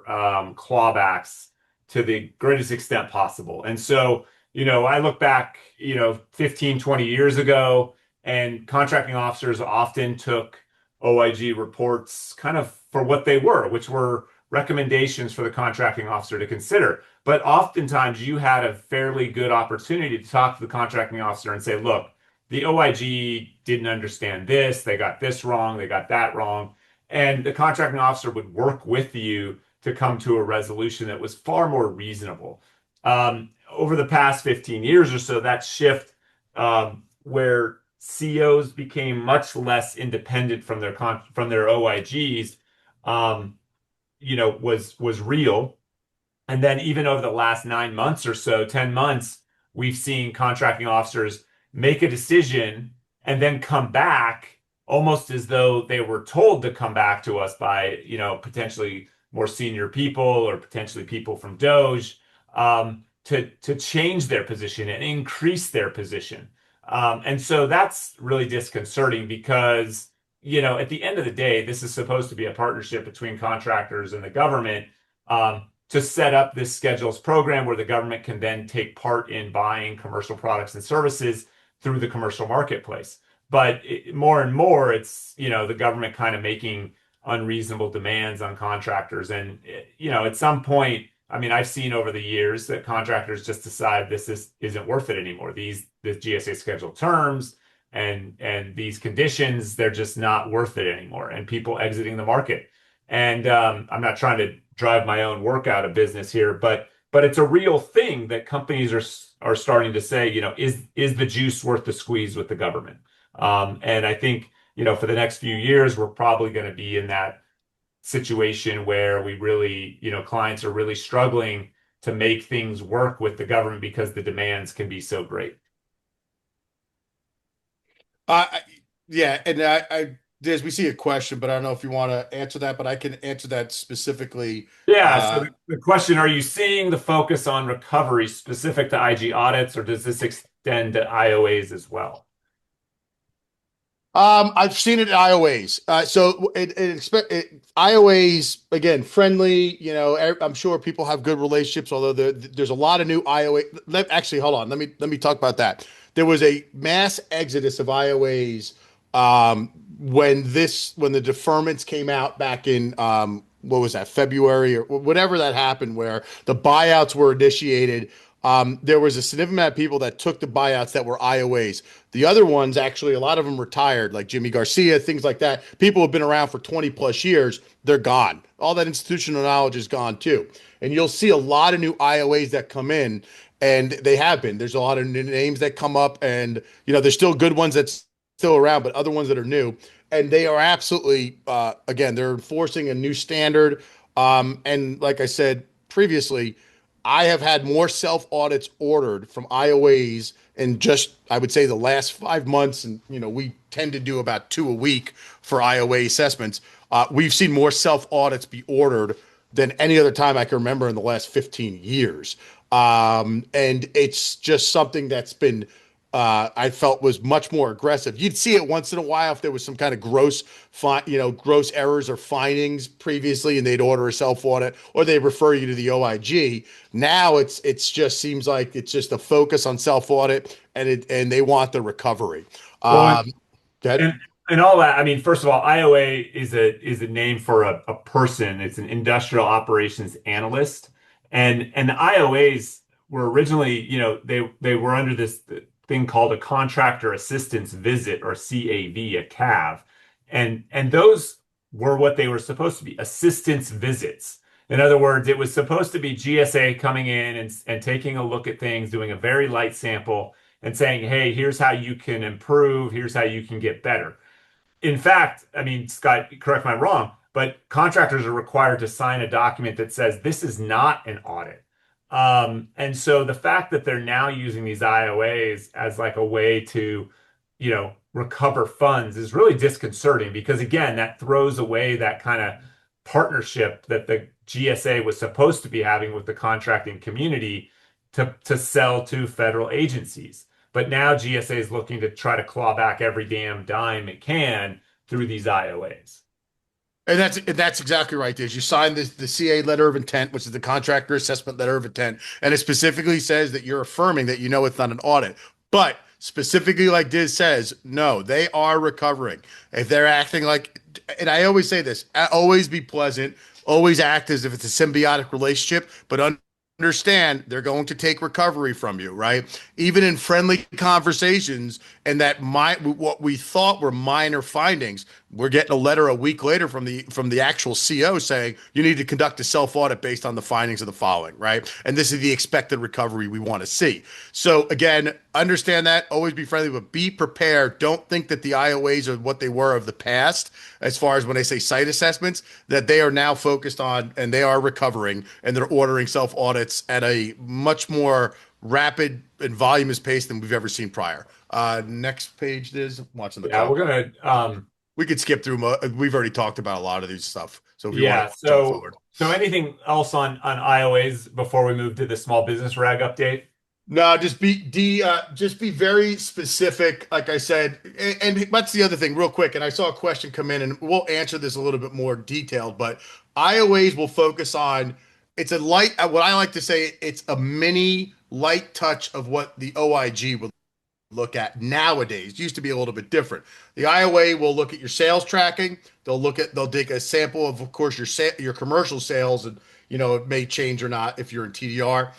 clawbacks to the greatest extent possible. And so, I look back, 15, 20 years ago, and contracting officers often took OIG reports kind of for what they were, which were recommendations for the contracting officer to consider. But oftentimes you had a fairly good opportunity to talk to the contracting officer and say, look, the OIG didn't understand this, they got this wrong, they got that wrong. And the contracting officer would work with you to come to a resolution that was far more reasonable. Over the past 15 years or so, that shift where COs became much less independent from their OIGs, was real. And then even over the last 9 months or so, 10 months, we've seen contracting officers make a decision and then come back almost as though they were told to come back to us by, potentially more senior people or potentially people from Doge, to change their position and increase their position. And so that's really disconcerting because, at the end of the day, this is supposed to be a partnership between contractors and the government. To set up this schedules program where the government can then take part in buying commercial products and services through the commercial marketplace. But more and more, it's, the government kind of making unreasonable demands on contractors. And, at some point, I mean, I've seen over the years that contractors just decide isn't worth it anymore. The GSA schedule terms and these conditions, they're just not worth it anymore. And people exiting the market. And I'm not trying to drive my own work out of business here, but it's a real thing that companies are starting to say, is the juice worth the squeeze with the government? And I think, for the next few years, we're probably going to be in that situation where we really, clients are really struggling to make things work with the government because the demands can be so great. I, yeah, and Diz, we see a question, but I don't know if you want to answer that, but I can answer that specifically. Yeah, so Uh, the question, are you seeing the focus on recovery specific to IG audits, or does this extend to IOAs as well? I've seen it at IOAs. IOAs again, friendly. I'm sure people have good relationships. Although there's a lot of new IOA. Actually, hold on. Let me talk about that. There was a mass exodus of IOAs when the deferments came out back in what was that, February or whatever that happened, where the buyouts were initiated. There was a significant amount of people that took the buyouts that were IOAs. The other ones, actually, a lot of them retired, like Jimmy Garcia, things like that. People have been around for 20 plus years. They're gone. All that institutional knowledge is gone too. And you'll see a lot of new IOAs that come in, and they have been. There's a lot of new names that come up, and there's still good ones that's still around, but other ones that are new. And they are absolutely, again, they're enforcing a new standard. And like I said previously, I have had more self audits ordered from IOAs in just, I would say, the last 5 months. And, we tend to do about two a week for IOA assessments. We've seen more self audits be ordered than any other time I can remember in the last 15 years. And it's just something that's been I felt was much more aggressive. You'd see it once in a while if there was some kind of gross errors or findings previously, and they'd order a self audit or they refer you to the OIG. Now it's just seems like it's just a focus on self audit, and they want the recovery. Well, Um, Good. and and all that, I mean, first of all, IOA is a name for a person. It's an industrial operations analyst. And the IOAs were originally, they were under this thing called a contractor assistance visit, or CAV, a CAV. And those were what they were supposed to be, assistance visits. In other words, it was supposed to be GSA coming in and taking a look at things, doing a very light sample and saying, hey, here's how you can improve, here's how you can get better. In fact, I mean, Scott, correct me if I'm wrong, but contractors are required to sign a document that says this is not an audit. And so the fact that they're now using these IOAs as like a way to, recover funds is really disconcerting because, again, that throws away that kind of partnership that the GSA was supposed to be having with the contracting community to sell to federal agencies. But now GSA is looking to try to claw back every damn dime it can through these IOAs. And that's exactly right. Is you sign the CA letter of intent, which is the contractor assessment letter of intent, and it specifically says that you're affirming that it's not an audit. But specifically, like Diz says, no, they are recovering. If they're acting like, and I always say this, always be pleasant, always act as if it's a symbiotic relationship, but understand they're going to take recovery from you, right? Even in friendly conversations, and what we thought were minor findings, we're getting a letter a week later from the actual CO saying you need to conduct a self audit based on the findings of the following, right? And this is the expected recovery we want to see. So again, understand that, always be friendly, but be prepared. Don't think that the IOAs are what they were of the past, as far as when they say site assessments, that they are now focused on and they are recovering and they're ordering self audits at a much more rapid and voluminous pace than we've ever seen prior. Next page is watching the Yeah, we're clock. gonna We could skip through. We've already talked about a lot of these stuff. So if you want yeah, to jump so forward. so anything else on IOAs before we move to the small business reg update? No, just be very specific. Like I said, and that's the other thing, real quick. And I saw a question come in, and we'll answer this a little bit more detailed. But IOAs will focus on. It's a light. What I like to say, it's a mini light touch of what the OIG would look at nowadays. It used to be a little bit different. The IOA will look at your sales tracking. They'll take a sample of course, your commercial sales, and it may change or not if you're in TDR.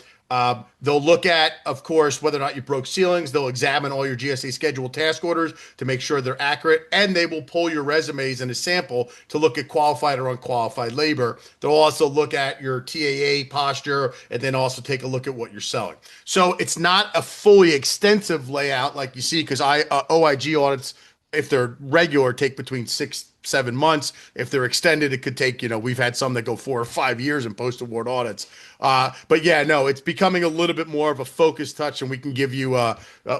They'll look at, of course, whether or not you broke ceilings. They'll examine all your GSA schedule task orders to make sure they're accurate, and they will pull your resumes in a sample to look at qualified or unqualified labor. They'll also look at your TAA posture and then also take a look at what you're selling. So it's not a fully extensive layout like you see, because OIG audits, if they're regular, take between 6-7 months. If they're extended, it could take, we've had some that go 4 or 5 years in post-award audits. But yeah, no, it's becoming a little bit more of a focused touch, and we can give you,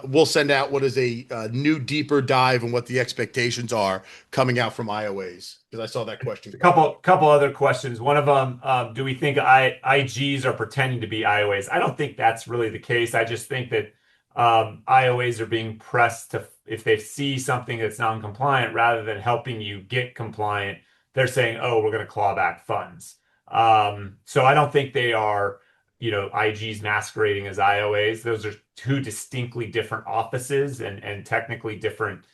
we'll send out what is a new deeper dive and what the expectations are coming out from IOAs, because I saw that question. A couple other questions. One of them, do we think IGs are pretending to be IOAs? I don't think that's really the case. I just think that IOAs are being pressed to, if they see something that's non-compliant, rather than helping you get compliant, they're saying, oh, we're going to claw back funds. So I don't think they are, IGs masquerading as IOAs. Those are two distinctly different offices and technically different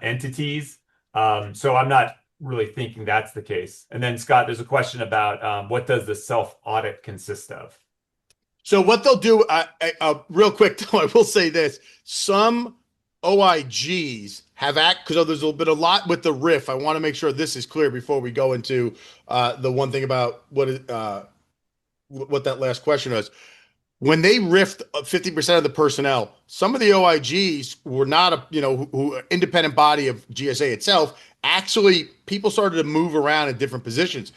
entities. So I'm not really thinking that's the case. And then Scott, there's a question about what does the self-audit consist of? So what they'll do, real quick, though, I will say this: some OIGs have because there's been a lot with the RIF. I want to make sure this is clear before we go into the one thing about what that last question was. When they riffed 50% of the personnel, some of the OIGs were not who independent body of GSA itself. Actually, people started to move around in different positions.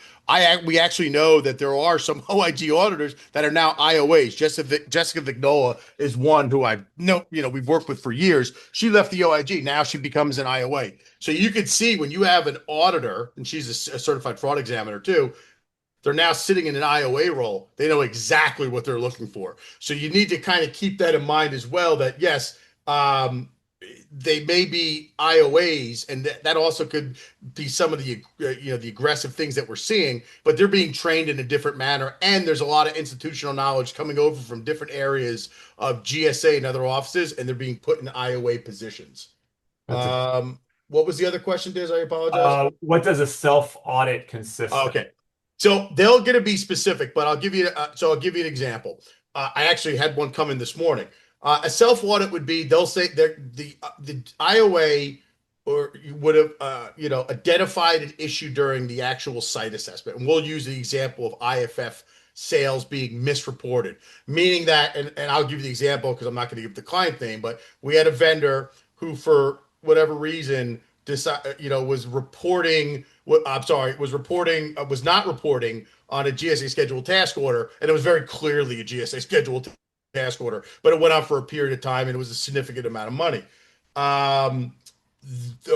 We actually know that there are some OIG auditors that are now IOAs. Jessica Vignola is one who I know, we've worked with for years. She left the OIG. Now she becomes an IOA. So you could see when you have an auditor, and she's a certified fraud examiner too, they're now sitting in an IOA role. They know exactly what they're looking for. So you need to kind of keep that in mind as well, that yes, they may be IOAs, and that also could be some of the the aggressive things that we're seeing, but they're being trained in a different manner, and there's a lot of institutional knowledge coming over from different areas of GSA and other offices, and they're being put in IOA positions. What was the other question, Diz? I apologize. What does a self-audit consist of? Okay. So they're going to be specific, but I'll give you an example. I actually had one come in this morning. A self audit would be, they'll say the IOA or you would have identified an issue during the actual site assessment, and we'll use the example of IFF sales being misreported, meaning that, and I'll give you the example because I'm not going to give the client name, but we had a vendor who, for whatever reason, was reporting. Was not reporting on a GSA schedule task order, and it was very clearly a GSA schedule task order, but it went on for a period of time, and it was a significant amount of money.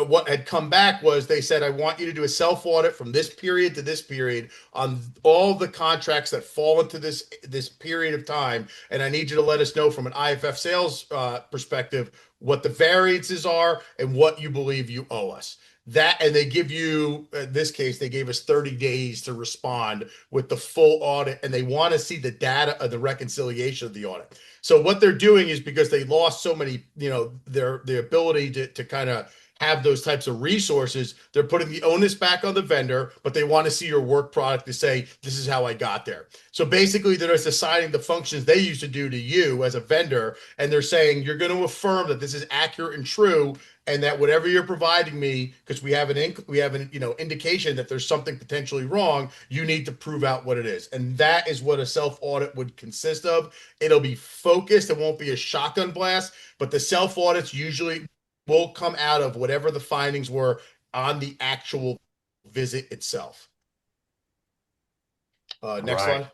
What had come back was they said, I want you to do a self audit from this period to this period on all the contracts that fall into this period of time, and I need you to let us know from an IFF sales perspective what the variances are and what you believe you owe us. And they give you, in this case, they gave us 30 days to respond with the full audit, and they want to see the data of the reconciliation of the audit. So what they're doing is, because they lost so many, their ability to kind of have those types of resources, they're putting the onus back on the vendor, but they want to see your work product to say, this is how I got there. So basically, they're just assigning the functions they used to do to you as a vendor, and they're saying, you're going to affirm that this is accurate and true, and that whatever you're providing me, because we have an indication that there's something potentially wrong, you need to prove out what it is. And that is what a self audit would consist of. It'll be focused. It won't be a shotgun blast, but the self audits usually will come out of whatever the findings were on the actual visit itself. Next slide.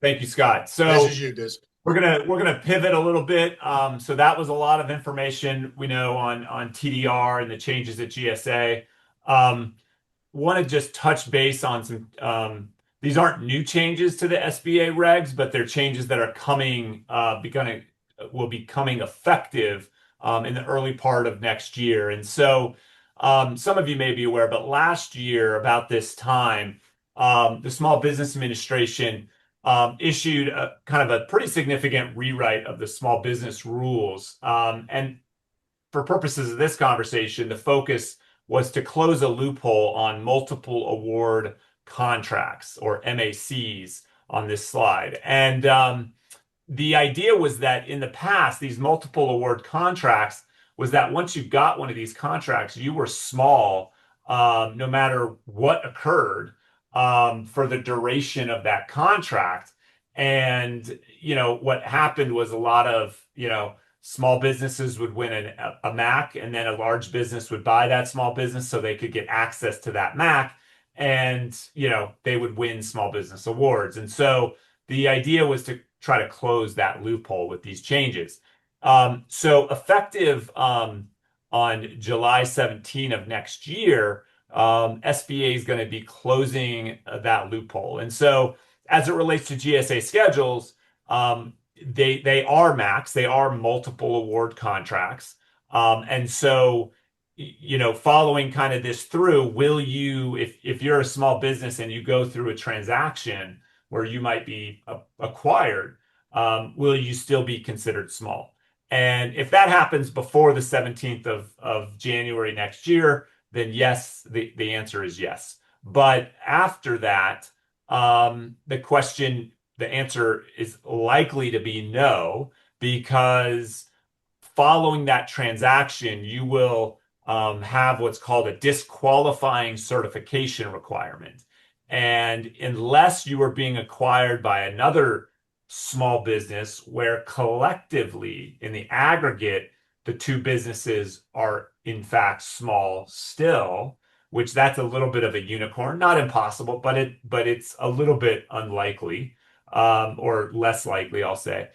Thank you, Scott. So this is you, Diz. We're gonna pivot a little bit. So that was a lot of information we know on TDR and the changes at GSA. Want to just touch base on some. These aren't new changes to the SBA regs, but they're changes that are will be coming effective in the early part of next year. And so some of you may be aware, but last year about this time, the Small Business Administration issued a kind of a pretty significant rewrite of the small business rules. And for purposes of this conversation, the focus was to close a loophole on multiple award contracts, or MACs, on this slide. And the idea was that in the past, these multiple award contracts was that once you got one of these contracts, you were small, no matter what occurred, for the duration of that contract. And, what happened was a lot of, small businesses would win a MAC, and then a large business would buy that small business so they could get access to that MAC. And, they would win small business awards. And so the idea was to try to close that loophole with these changes. So effective on July 17 of next year, SBA is going to be closing that loophole. And so as it relates to GSA schedules, they are max, they are multiple award contracts. And so, following kind of this through, will you, if you're a small business and you go through a transaction where you might be acquired, will you still be considered small? And if that happens before the 17th of January next year, then yes, the answer is yes. But after that, the answer is likely to be no, because following that transaction, you will have what's called a disqualifying certification requirement. And unless you are being acquired by another small business where collectively, in the aggregate, the two businesses are in fact small still, which that's a little bit of a unicorn, not impossible, but it's a little bit unlikely, or less likely, I'll say.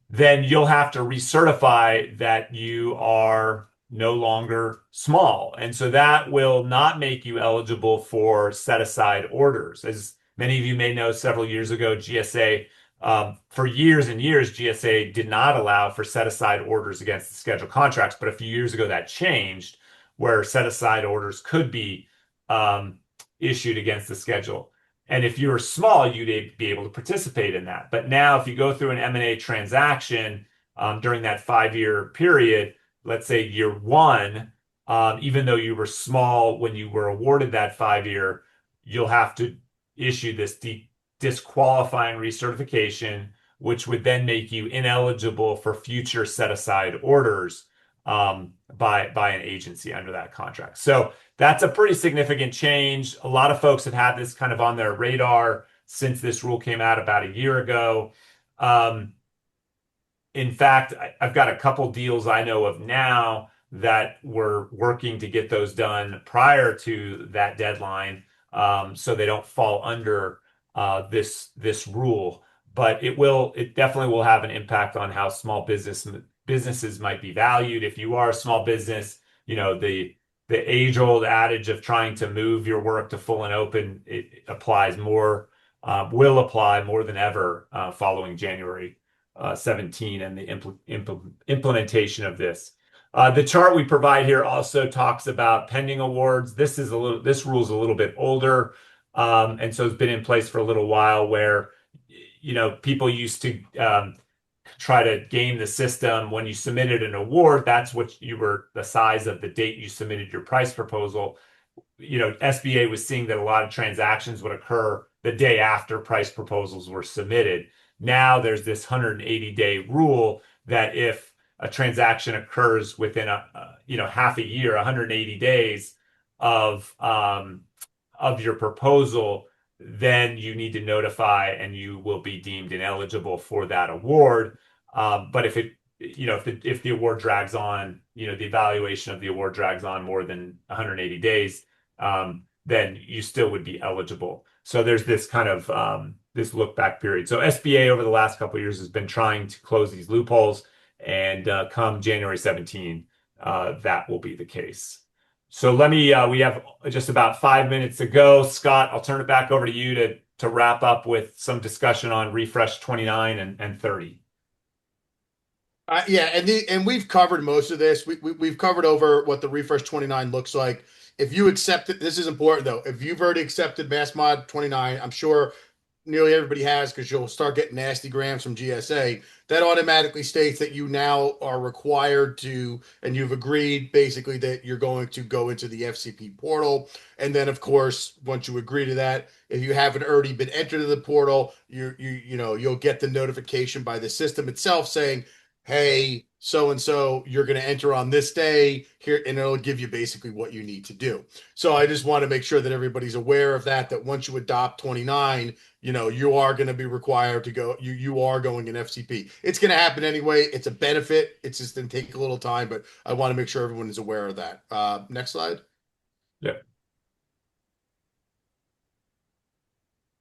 Then you'll have to recertify that you are no longer small. And so that will not make you eligible for set aside orders. As many of you may know, several years ago, GSA, for years and years, GSA did not allow for set aside orders against the scheduled contracts. But a few years ago, that changed, where set aside orders could be issued against the schedule. And if you were small, you'd be able to participate in that. But now, if you go through an M&A transaction during that 5-year period, let's say year one, even though you were small when you were awarded that 5-year, you'll have to issue this disqualifying recertification, which would then make you ineligible for future set-aside orders by an agency under that contract. So that's a pretty significant change. A lot of folks have had this kind of on their radar since this rule came out about a year ago. In fact, I've got a couple deals I know of now that we're working to get those done prior to that deadline, so they don't fall under this rule. But it definitely will have an impact on how small businesses might be valued. If you are a small business, the age-old adage of trying to move your work to full and open, it will apply more than ever following January 17 and the implementation of this. The chart we provide here also talks about pending awards. This rule is a little bit older, and so it's been in place for a little while, where people used to try to game the system. When you submitted an award, that's what the size of the date you submitted your price proposal. SBA was seeing that a lot of transactions would occur the day after price proposals were submitted. Now there's this 180-day rule that if a transaction occurs within half a year, 180 days of your proposal, then you need to notify and you will be deemed ineligible for that award. But if the award drags on, the evaluation of the award drags on more than 180 days, then you still would be eligible. So there's this kind of this look back period. So SBA over the last couple of years has been trying to close these loopholes, and come January 17, that will be the case. So we have just about 5 minutes to go. Scott, I'll turn it back over to you to wrap up with some discussion on refresh 29 and 30. Yeah, and we've covered most of this. We've covered over what the refresh 29 looks like. If you accept it, this is important though. If you've already accepted Mass Mod 29, I'm sure nearly everybody has, because you'll start getting nasty grams from GSA, that automatically states that you now are required to, and you've agreed basically that you're going to go into the FCP portal. And then, of course, once you agree to that, if you haven't already been entered to the portal, you'll get the notification by the system itself saying, hey, so and so, you're going to enter on this day here, and it'll give you basically what you need to do. So I just want to make sure that everybody's aware of that once you adopt 29, you are going to be required to go, you are going in FCP. It's going to happen anyway. It's a benefit. It's just going to take a little time, but I want to make sure everyone is aware of that. Next slide. Yeah.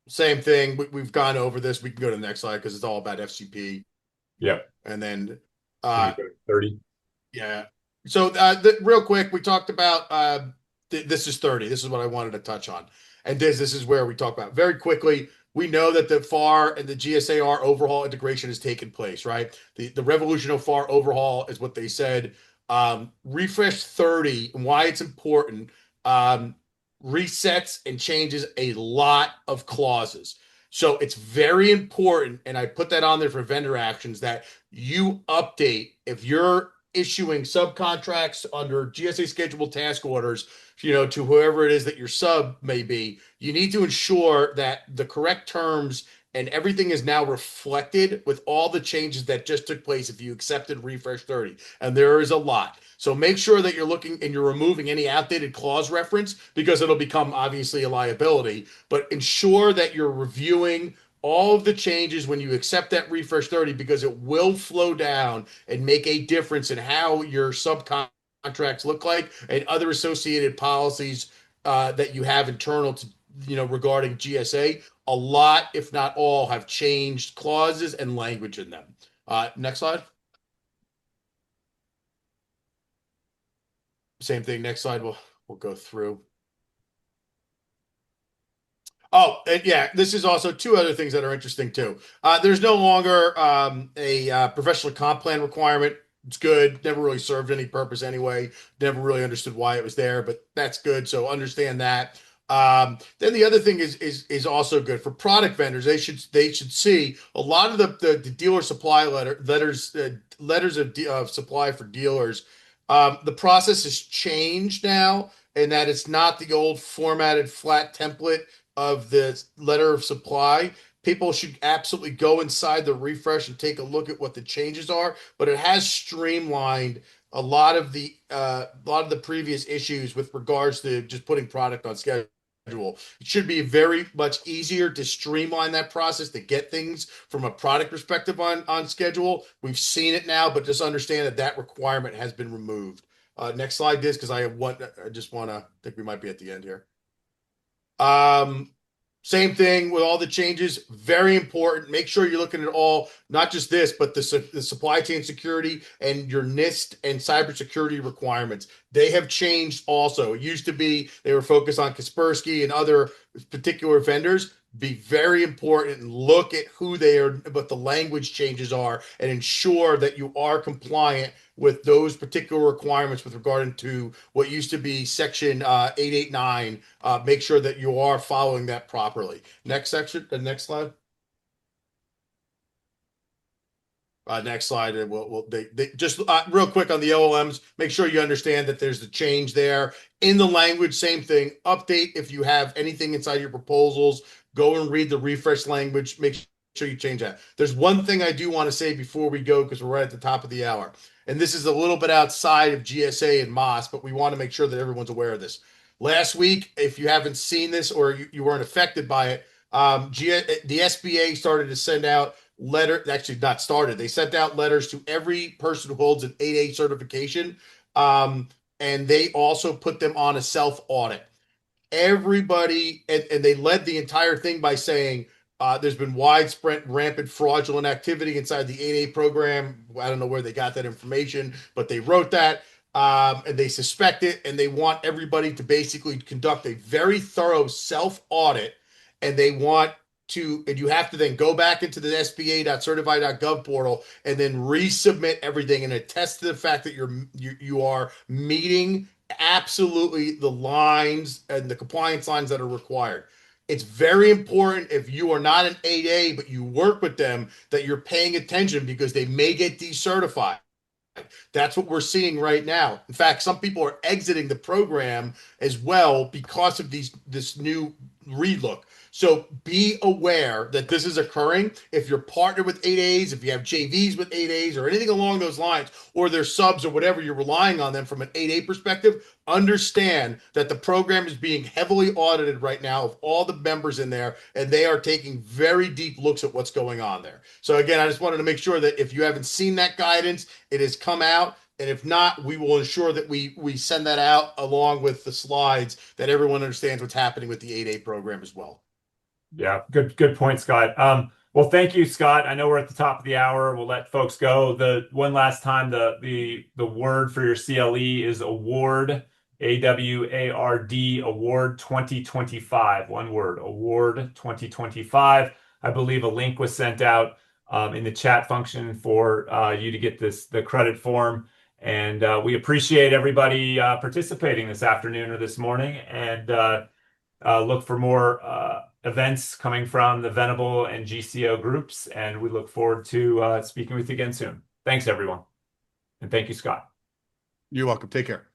Same thing. We've gone over this. We can go to the next slide because it's all about FCP. Yeah. And then, Can we go to 30? yeah. So real quick, we talked about this is 30. This is what I wanted to touch on. And this is where we talk about very quickly. We know that the FAR and the GSAR overhaul integration has taken place, right? The revolution of FAR overhaul is what they said. Refresh 30 and why it's important. Resets and changes a lot of clauses. So it's very important, and I put that on there for vendor actions, that you update if you're issuing subcontracts under GSA schedule task orders, to whoever it is that your sub may be. You need to ensure that the correct terms and everything is now reflected with all the changes that just took place if you accepted refresh 30. And there is a lot. So make sure that you're looking and you're removing any outdated clause reference, because it'll become obviously a liability. But ensure that you're reviewing all of the changes when you accept that refresh 30, because it will flow down and make a difference in how your subcontracts look like and other associated policies that you have internal to, regarding GSA. A lot, if not all, have changed clauses and language in them. Next slide. Same thing. Next slide. We'll go through. Oh, and yeah, this is also two other things that are interesting too. There's no longer a professional comp plan requirement. It's good. Never really served any purpose anyway. Never really understood why it was there, but that's good. So understand that. Then the other thing is also good for product vendors. They should see a lot of the dealer supply letters of supply for dealers. The process has changed now, in that it's not the old formatted flat template of the letter of supply. People should absolutely go inside the refresh and take a look at what the changes are, but it has streamlined a lot of the previous issues with regards to just putting product on schedule. It should be very much easier to streamline that process to get things from a product perspective on schedule. We've seen it now, but just understand that requirement has been removed. Next slide, because I just want to think we might be at the end here. Same thing with all the changes. Very important. Make sure you're looking at all, not just this, but the supply chain security and your NIST and cybersecurity requirements. They have changed also. It used to be they were focused on Kaspersky and other particular vendors. Be very important and look at who they are, what the language changes are, and ensure that you are compliant with those particular requirements with regard to what used to be section 889. Make sure that you are following that properly. Next section, the next slide. Next slide. And they just real quick on the LLMs. Make sure you understand that there's the change there in the language. Same thing. Update if you have anything inside your proposals. Go and read the refresh language. Make sure you change that. There's one thing I do want to say before we go, because we're right at the top of the hour, and this is a little bit outside of GSA and MOS, but we want to make sure that everyone's aware of this. Last week, if you haven't seen this or you weren't affected by it, the SBA started to send out actually not started. They sent out letters to every person who holds an 8A certification. And they also put them on a self-audit. Everybody, and they led the entire thing by saying there's been widespread rampant fraudulent activity inside the 8A program. I don't know where they got that information, but they wrote that. And they suspect it, and they want everybody to basically conduct a very thorough self-audit, and they want and you have to then go back into the sba.certify.gov portal and then resubmit everything and attest to the fact that you are meeting absolutely the lines and the compliance lines that are required. It's very important if you are not an 8A, but you work with them, that you're paying attention because they may get decertified. That's what we're seeing right now. In fact, some people are exiting the program as well because of this new relook. So be aware that this is occurring. If you're partnered with 8As, if you have JVs with 8As or anything along those lines, or their subs or whatever, you're relying on them from an 8A perspective, understand that the program is being heavily audited right now of all the members in there, and they are taking very deep looks at what's going on there. So again, I just wanted to make sure that if you haven't seen that guidance, it has come out. And if not, we will ensure that we send that out along with the slides that everyone understands what's happening with the 8A program as well. Yeah, good point, Scott. Well, thank you, Scott. I know we're at the top of the hour. We'll let folks go. The one last time, the word for your CLE is award, AWARD, award 2025. One word, award 2025. I believe a link was sent out in the chat function for you to get the credit form. And we appreciate everybody participating this afternoon or this morning, and look for more events coming from the Venable and GCO groups, and we look forward to speaking with you again soon. Thanks, everyone. And thank you, Scott. You're welcome. Take care.